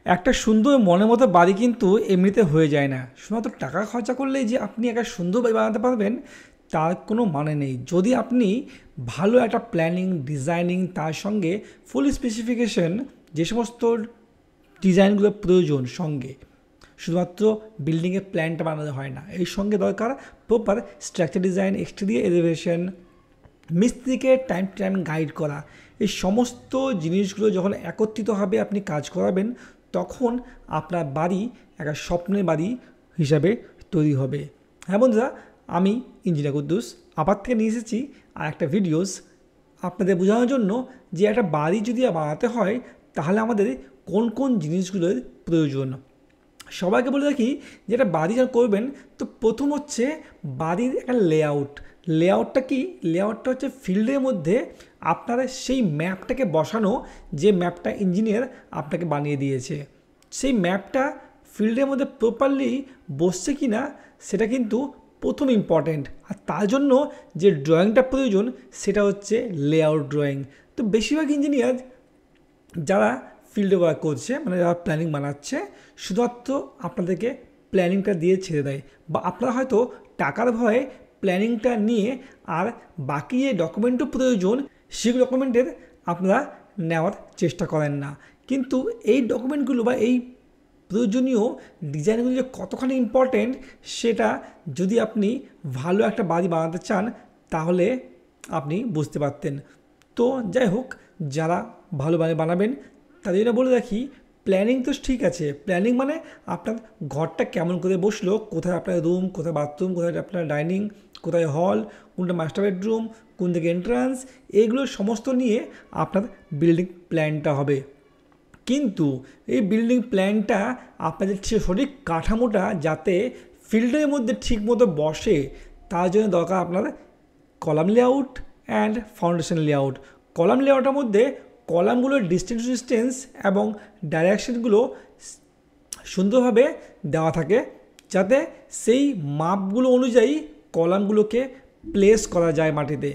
একটা সুন্দর মনের মতো বাড়ি কিন্তু এমনিতে হয়ে যায় না। শুধুমাত্র টাকা খরচা করলেই যে আপনি একটা সুন্দর বাড়ি বানাতে পারবেন তার কোনো মানে নেই। যদি আপনি ভালো একটা প্ল্যানিং, ডিজাইনিং, তার সঙ্গে ফুল স্পেসিফিকেশন, যে সমস্ত ডিজাইনগুলো প্রয়োজন সঙ্গে, শুধুমাত্র বিল্ডিংয়ের প্ল্যানটা বানাতে হয় না, এর সঙ্গে দরকার proper structure design, exterior elevation, মিস্ত্রিকে টাইম টু টাইম গাইড করা। এই সমস্ত জিনিসগুলো যখন একত্রিতভাবে আপনি কাজ করাবেন, তখন আপনার বাড়ি একটা স্বপ্নের বাড়ি হিসাবে তৈরি হবে। হ্যাঁ বন্ধুরা, আমি ইঞ্জিনিয়ার কুদ্দুস আবার থেকে নিয়ে এসেছি আর একটা ভিডিওস আপনাদের বোঝানোর জন্য যে একটা বাড়ি যদি বানাতে হয় তাহলে আমাদের কোন কোন জিনিসগুলোর প্রয়োজন। সবাইকে বলে রাখি যে একটা বাড়ি যখন করবেন, তো প্রথম হচ্ছে বাড়ির একটা লেআউট। লেআউটটা কি? লেআউটটা হচ্ছে ফিল্ডের মধ্যে আপনার সেই ম্যাপটাকে বসানো, যে ম্যাপটা ইঞ্জিনিয়ার আপনাকে বানিয়ে দিয়েছে। সেই ম্যাপটা ফিল্ডের মধ্যে প্রপারলি বসছে কি না সেটা কিন্তু প্রথম ইম্পর্ট্যান্ট। আর তার জন্য যে ড্রয়িংটা প্রয়োজন সেটা হচ্ছে লেআউট ড্রয়িং। তো বেশিরভাগ ইঞ্জিনিয়ার যারা ফিল্ডে ওয়ার্ক করছে, মানে যারা প্ল্যানিং বানাচ্ছে, শুধুমাত্র আপনাদেরকে প্ল্যানিংটা দিয়ে ছেড়ে দেয়, বা আপনারা হয়তো টাকার ভয়ে প্ল্যানিংটা নিয়ে আর বাকি যে ডকুমেন্টও প্রয়োজন সেগুলো ডকুমেন্টের আপনারা নেওয়ার চেষ্টা করেন না। কিন্তু এই ডকুমেন্টগুলো বা এই প্রয়োজনীয় ডিজাইনগুলো যে কতখানি ইম্পর্টেন্ট সেটা যদি আপনি ভালো একটা বাড়ি বানাতে চান তাহলে আপনি বুঝতে পারতেন। তো যাই হোক, যারা ভালো বাড়ি বানাবেন তাদের জন্য বলে রাখি, প্ল্যানিং তো ঠিক আছে। প্ল্যানিং মানে আপনার ঘরটা কেমন করে বসলো, কোথায় আপনার রুম, কোথায় বাথরুম, কোথায় আপনার ডাইনিং, কোথায় হল, কোনটা মাস্টার বেডরুম, কোন দিকে এন্ট্রান্স, এইগুলো সমস্ত নিয়ে আপনার বিল্ডিং প্ল্যানটা হবে। কিন্তু এই বিল্ডিং প্ল্যানটা আপনাদের সঠিক কাঠামোটা যাতে ফিল্ডের মধ্যে ঠিকমতো বসে, তার জন্য দরকার আপনার column layout and foundation layout. Column লেআউটের মধ্যে কলামগুলোর ডিস্টেন্স ডিস্টেন্স এবং ডাইরেকশনগুলো সুন্দরভাবে দেওয়া থাকে, যাতে সেই মাপগুলো অনুযায়ী কলামগুলোকে প্লেস করা যায় মাটিতে।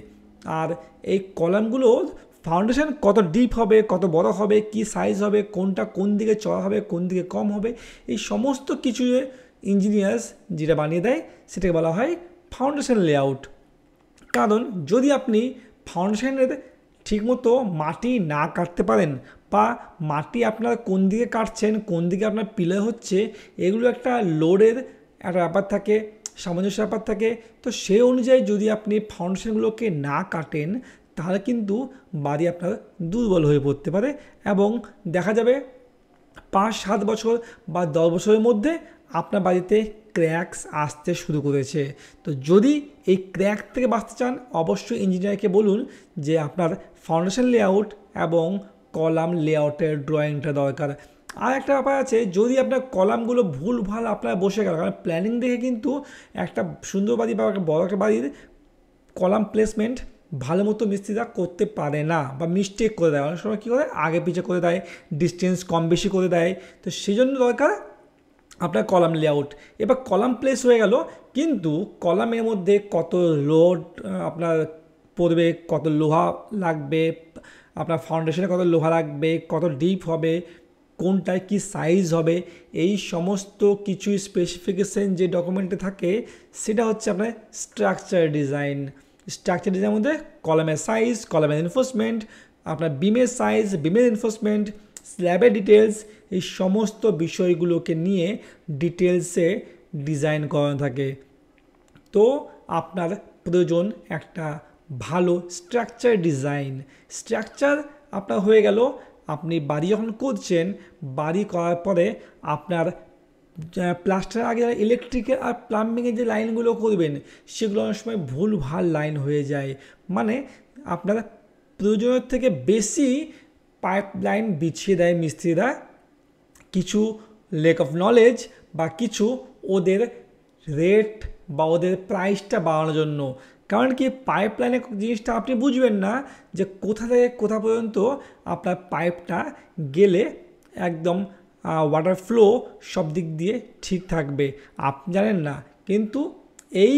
আর এই কলামগুলো ফাউন্ডেশন কত ডিপ হবে, কত বড় হবে, কি সাইজ হবে, কোনটা কোন দিকে চড়া হবে, কোন দিকে কম হবে, এই সমস্ত কিছু ইঞ্জিনিয়ার্স যেটা বানিয়ে দেয় সেটাকে বলা হয় ফাউন্ডেশন লেআউট। কারণ যদি আপনি ফাউন্ডেশনের ঠিকমতো মাটি না কাটতে পারেন, বা মাটি আপনারা কোন দিকে কাটছেন, কোন দিকে আপনার পিলার হচ্ছে, এগুলো একটা লোডের একটা ব্যাপার থাকে, সামঞ্জস্য ব্যাপার থাকে। তো সেই অনুযায়ী যদি আপনি ফাউন্ডেশনগুলোকে না কাটেন তাহলে কিন্তু বাড়ি আপনার দুর্বল হয়ে পড়তে পারে, এবং দেখা যাবে 5-7 বছর বা 10 বছরের মধ্যে আপনার বাড়িতে ক্র্যাকস আসতে শুরু করেছে। তো যদি এই ক্র্যাক থেকে বাঁচতে চান, অবশ্যই ইঞ্জিনিয়ারকে বলুন যে আপনার ফাউন্ডেশন লেআউট এবং কলাম লেআউটের ড্রয়িংটা দরকার। আর একটা ব্যাপার আছে, যদি আপনার কলামগুলো ভুলভাল আপনার বসে গেল, কারণ প্ল্যানিং দেখে কিন্তু একটা সুন্দর বাড়ি বা একটা বড় একটা বাড়ির কলাম প্লেসমেন্ট ভালো মতো মিস্ত্রিরা করতে পারে না, বা মিস্টেক করে দেয়, অনেক সময় কী করে আগে পিছে করে দেয়, ডিস্টেন্স কম বেশি করে দেয়। তো সেই জন্য দরকার আপনার কলাম লেআউট। এবার কলাম প্লেস হয়ে গেল, কিন্তু কলামের মধ্যে কত লোড আপনার পড়বে, কত লোহা লাগবে, আপনার ফাউন্ডেশনে কত লোহা লাগবে, কত ডিপ হবে, কোনটায় কি সাইজ হবে, এই সমস্ত কিছু স্পেসিফিকেশন যে ডকুমেন্টে থাকে সেটা হচ্ছে আপনার স্ট্রাকচার ডিজাইন। স্ট্রাকচার ডিজাইনের মধ্যে কলামের সাইজ, কলামের এনফোর্সমেন্ট, আপনার বিমের সাইজ, বিমের এনফোর্সমেন্ট, স্ল্যাবের ডিটেলস, এই সমস্ত বিষয়গুলোকে নিয়ে ডিটেলসে ডিজাইন করানো থাকে। তো আপনার প্রয়োজন একটা ভালো স্ট্রাকচার ডিজাইন। স্ট্রাকচার আপনার হয়ে গেল, আপনি বাড়ি যখন করছেন, বাড়ি করার পরে আপনার প্লাস্টার আগে ইলেকট্রিকের আর প্লাম্বিংয়ের যে লাইনগুলো করবেন সেগুলো অনেক সময় ভুলভাল লাইন হয়ে যায়। মানে আপনার প্রয়োজনের থেকে বেশি পাইপ লাইন বিছিয়ে দেয় মিস্ত্রিরা, কিছু ল্যাক অফ নলেজ বা কিছু ওদের রেট বা ওদের প্রাইসটা বাড়ানোর জন্য। কারণ কি, পাইপ লাইনের জিনিসটা আপনি বুঝবেন না যে কোথা থেকে কোথা পর্যন্ত আপনার পাইপটা গেলে একদম ওয়াটার ফ্লো সব দিক দিয়ে ঠিক থাকবে, আপনি জানেন না। কিন্তু এই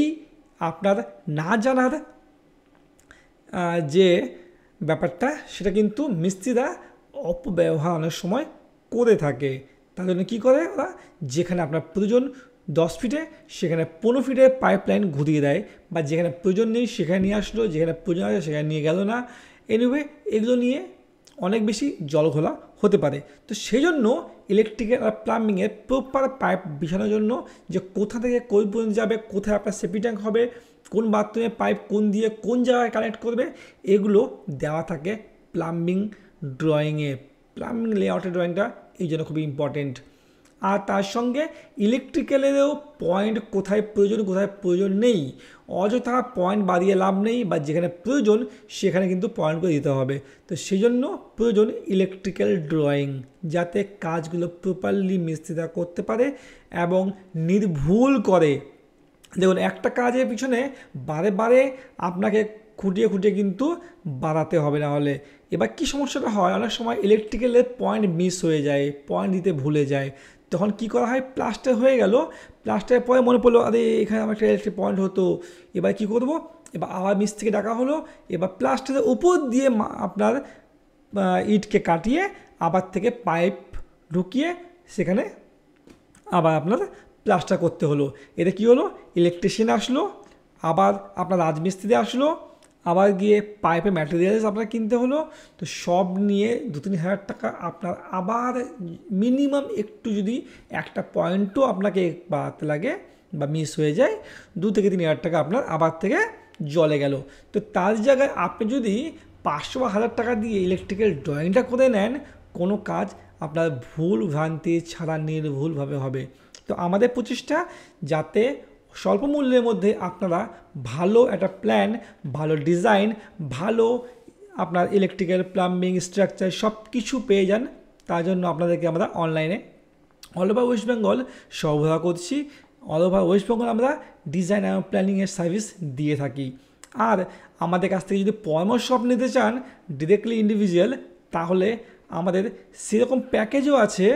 আপনার না জানার যে ব্যাপারটা, সেটা কিন্তু মিস্ত্রিরা অপব্যবহার অনেক সময় করে থাকে। তার জন্য কী করে ওরা, যেখানে আপনার প্রয়োজন 10 ফিটে সেখানে 15 ফিটে পাইপ লাইন ঘুরিয়ে দেয়, বা যেখানে প্রয়োজন নেই সেখানে নিয়ে আসলো, যেখানে প্রয়োজন আছে সেখানে নিয়ে গেল না। এনিওয়ে এগুলো নিয়ে অনেক বেশি জল ঘোলা হতে পারে। তো সেই জন্য ইলেকট্রিক্যাল আর প্লাম্বিংয়ের প্রপার পাইপ বিছানোর জন্য, যে কোথা থেকে কোন পর্যন্ত যাবে, কোথায় আপনার সেফটি ট্যাঙ্ক হবে, কোন বাথরুমে পাইপ কোন দিয়ে কোন জায়গায় কানেক্ট করবে, এগুলো দেওয়া থাকে প্লাম্বিং ড্রয়িংয়ে। প্লাম্বিং লেআউটের ড্রয়িংটা এই জন্য খুবই ইম্পর্টেন্ট। আর তার সঙ্গে ইলেকট্রিক্যালেরও পয়েন্ট কোথায় প্রয়োজন নেই, অযথা পয়েন্ট বাড়িয়ে লাভ নেই, বা যেখানে প্রয়োজন সেখানে কিন্তু পয়েন্ট করে দিতে হবে। তো সেই জন্য প্রয়োজন ইলেকট্রিক্যাল ড্রয়িং, যাতে কাজগুলো প্রপারলি মিস্ত্রিরা করতে পারে এবং নির্ভুল করে। দেখুন, একটা কাজের পিছনে বারে বারে আপনাকে খুঁটিয়ে কিন্তু বাড়াতে হবে, না হলে এবার কী সমস্যাটা হয়, অনেক সময় ইলেকট্রিক্যালের পয়েন্ট মিস হয়ে যায়, পয়েন্ট দিতে ভুলে যায়। তখন কি করা হয়, প্লাস্টার হয়ে গেল, প্লাস্টারের পরে মনে পড়লো আরে এখানে আমার একটা ইলেকট্রিক পয়েন্ট হতো, এবার কি করব, এবার আবার মিস্ত্রিকে ডাকা হলো, এবার প্লাস্টারের উপর দিয়ে আপনার ইটকে কাটিয়ে আবার থেকে পাইপ ঢুকিয়ে সেখানে আবার আপনার প্লাস্টার করতে হলো। এটা কি হলো, ইলেকট্রিশিয়ান আসলো, আবার আপনার রাজমিস্ত্রি আসলো, আবার গিয়ে পাইপে ম্যাটেরিয়ালস আপনার কিনতে হলো। তো সব নিয়ে 2-3 হাজার টাকা আপনার আবার মিনিমাম, একটু যদি একটা পয়েন্টও আপনাকে বাড়াতে লাগে বা মিস হয়ে যায়, 2 থেকে 3 হাজার টাকা আপনার আবার থেকে জলে গেল। তো তার জায়গায় আপনি যদি 500 বা 1000 টাকা দিয়ে ইলেকট্রিক্যাল ড্রয়িংটা করে নেন, কোনো কাজ আপনার ভুল ভ্রান্তি ছাড়া নির্ভুলভাবে হবে। তো আমাদের প্রচেষ্টা যাতে স্বল্প মূল্যের মধ্যে আপনারা ভালো একটা প্ল্যান, ভালো ডিজাইন, ভালো আপনার ইলেকট্রিক্যাল প্লাম্বিং স্ট্রাকচার সব কিছু পেয়ে যান, তার জন্য আপনাদেরকে আমরা অনলাইনে অল ওভার ওয়েস্ট বেঙ্গল সরবরাহ করছি। অল ওভার ওয়েস্ট বেঙ্গল আমরা ডিজাইন এবং প্ল্যানিংয়ের সার্ভিস দিয়ে থাকি। আর আমাদের কাছ থেকে যদি পরামর্শ আপনি নিতে চান ডিরেক্টলি ইন্ডিভিজুয়াল, তাহলে আমাদের সেরকম প্যাকেজও আছে,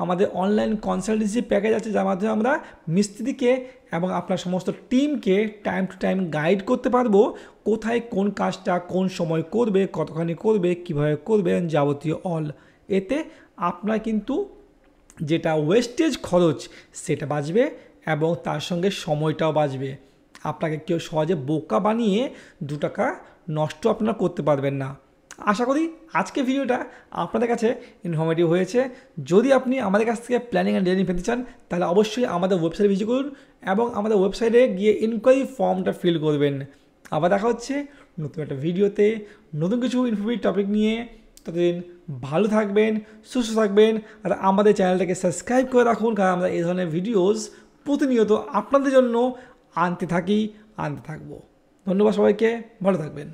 আমাদের অনলাইন কনসালটেন্সি প্যাকেজ আছে, যার মাধ্যমে আমরা মিস্ত্রিকে এবং আপনার সমস্ত টিমকে টাইম টু টাইম গাইড করতে পারবো, কোথায় কোন কাজটা কোন সময় করবে, কতখানি করবে, কীভাবে করবে, যাবতীয় অল। এতে আপনার কিন্তু যেটা ওয়েস্টেজ খরচ সেটা বাঁচবে এবং তার সঙ্গে সময়টাও বাঁচবে। আপনাকে কেউ সহজে বোকা বানিয়ে 2 টাকা নষ্ট আপনারা করতে পারবেন না। আশা করি আজকে ভিডিওটা আপনাদের কাছে ইনফরমেটিভ হয়েছে। যদি আপনি আমাদের কাছ থেকে প্ল্যানিং অ্যান্ড ডিজাইনিং পেতে চান, তাহলে অবশ্যই আমাদের ওয়েবসাইটে ভিজিট করুন এবং আমাদের ওয়েবসাইটে গিয়ে ইনকোয়ারি ফর্মটা ফিল করবেন। আবার দেখা হচ্ছে নতুন একটা ভিডিওতে, নতুন কিছু ইনফরমেটিভ টপিক নিয়ে। ততদিন ভালো থাকবেন, সুস্থ থাকবেন, আর আমাদের চ্যানেলটাকে সাবস্ক্রাইব করে রাখুন, কারণ আমরা এই ধরনের ভিডিওস প্রতিনিয়ত আপনাদের জন্য আনতে থাকবো। ধন্যবাদ সবাইকে, ভালো থাকবেন।